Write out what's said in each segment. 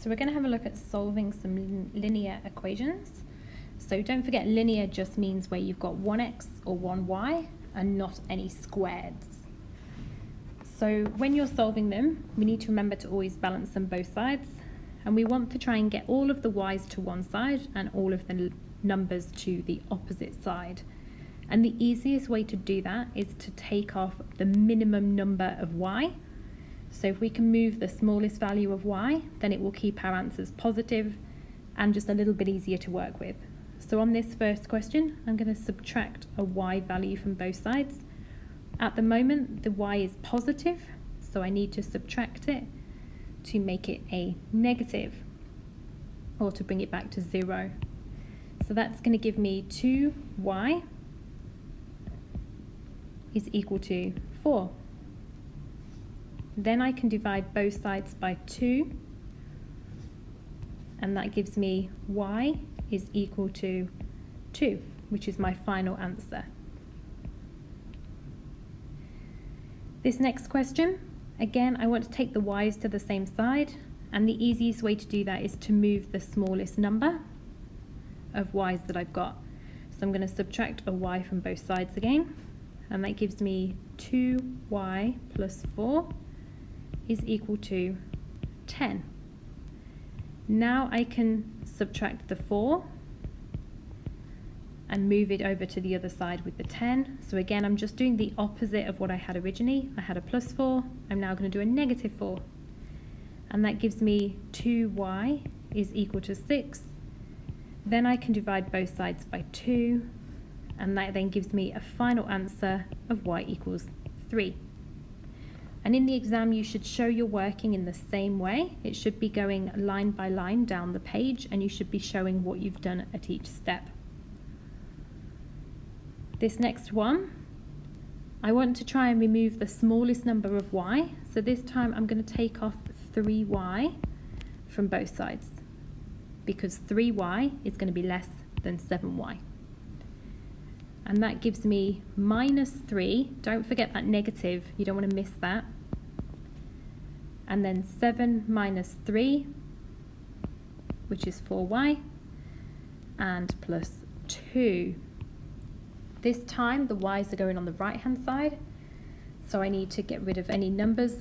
So we're going to have a look at solving some linear equations. So don't forget, linear just means where you've got one x or one y and not any squareds. So when you're solving them, we need to remember to always balance them both sides. And we want to try and get all of the y's to one side and all of the numbers to the opposite side. And the easiest way to do that is to take off the minimum number of y. So if we can move the smallest value of y, then it will keep our answers positive and just a little bit easier to work with. So on this first question, I'm going to subtract a y value from both sides. At the moment, the y is positive, so I need to subtract it to make it a negative, or to bring it back to 0. So that's going to give me 2y is equal to 4. Then I can divide both sides by 2, and that gives me y is equal to 2, which is my final answer. This next question, again, I want to take the y's to the same side, and the easiest way to do that is to move the smallest number of y's that I've got. So I'm going to subtract a y from both sides again, and that gives me 2y plus 4 is equal to 10. Now I can subtract the 4 and move it over to the other side with the 10. So again, I'm just doing the opposite of what I had originally. I had a plus 4, I'm now going to do a negative 4. And that gives me 2y is equal to 6. Then I can divide both sides by 2, and that then gives me a final answer of y equals 3. And in the exam, you should show you're working in the same way. It should be going line by line down the page, and you should be showing what you've done at each step. This next one, I want to try and remove the smallest number of y. So this time I'm going to take off 3y from both sides, because 3y is going to be less than 7y. And that gives me minus 3. Don't forget that negative, you don't want to miss that. And then 7 minus 3, which is 4y, and plus 2. This time the y's are going on the right hand side, so I need to get rid of any numbers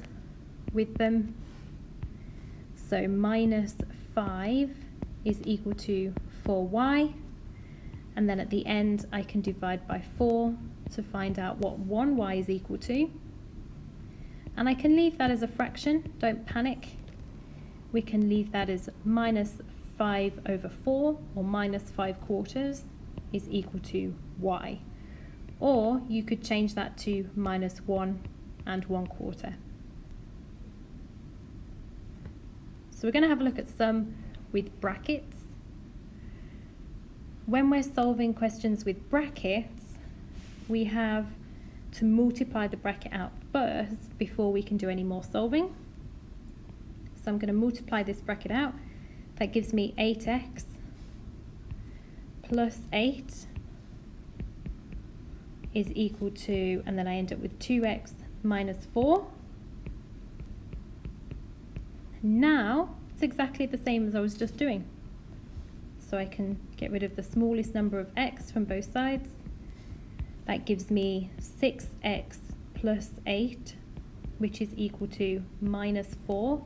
with them. So minus 5 is equal to 4y. And then at the end, I can divide by 4 to find out what 1y is equal to. And I can leave that as a fraction, don't panic. We can leave that as minus 5 over 4, or minus 5 quarters, is equal to y. Or you could change that to minus 1 and 1 quarter. So we're going to have a look at some with brackets. When we're solving questions with brackets, we have to multiply the bracket out first before we can do any more solving. So I'm going to multiply this bracket out. That gives me 8x plus 8 is equal to, and then I end up with 2x minus 4. Now it's exactly the same as I was just doing. So I can get rid of the smallest number of x from both sides. That gives me 6x plus 8, which is equal to minus 4.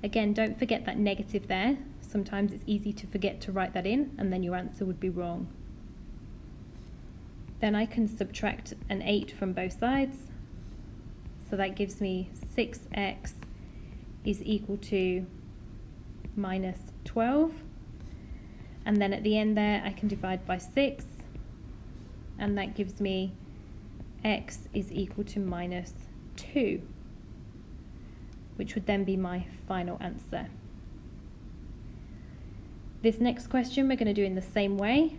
Again, don't forget that negative there. Sometimes it's easy to forget to write that in, and then your answer would be wrong. Then I can subtract an 8 from both sides. So that gives me 6x is equal to minus 12. And then at the end there, I can divide by 6, and that gives me x is equal to minus 2, which would then be my final answer. This next question we're going to do in the same way.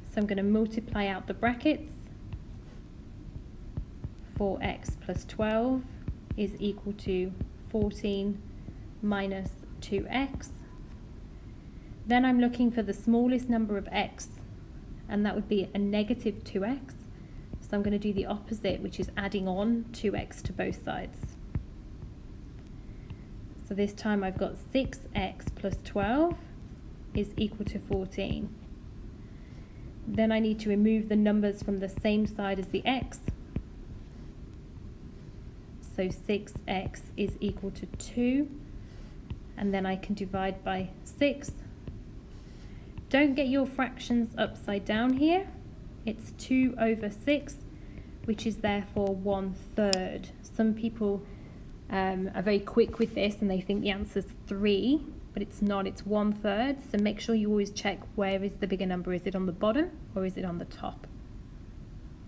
So I'm going to multiply out the brackets. 4x plus 12 is equal to 14 minus 2x. Then I'm looking for the smallest number of x, and that would be a negative 2x. So I'm going to do the opposite, which is adding on 2x to both sides. So this time I've got 6x plus 12 is equal to 14. Then I need to remove the numbers from the same side as the x. So 6x is equal to 2. And then I can divide by 6. Don't get your fractions upside down here. It's 2 over 6, which is therefore 1/3. Some people are very quick with this and they think the answer is 3, but it's not, it's 1/3. So make sure you always check where is the bigger number. Is it on the bottom or is it on the top?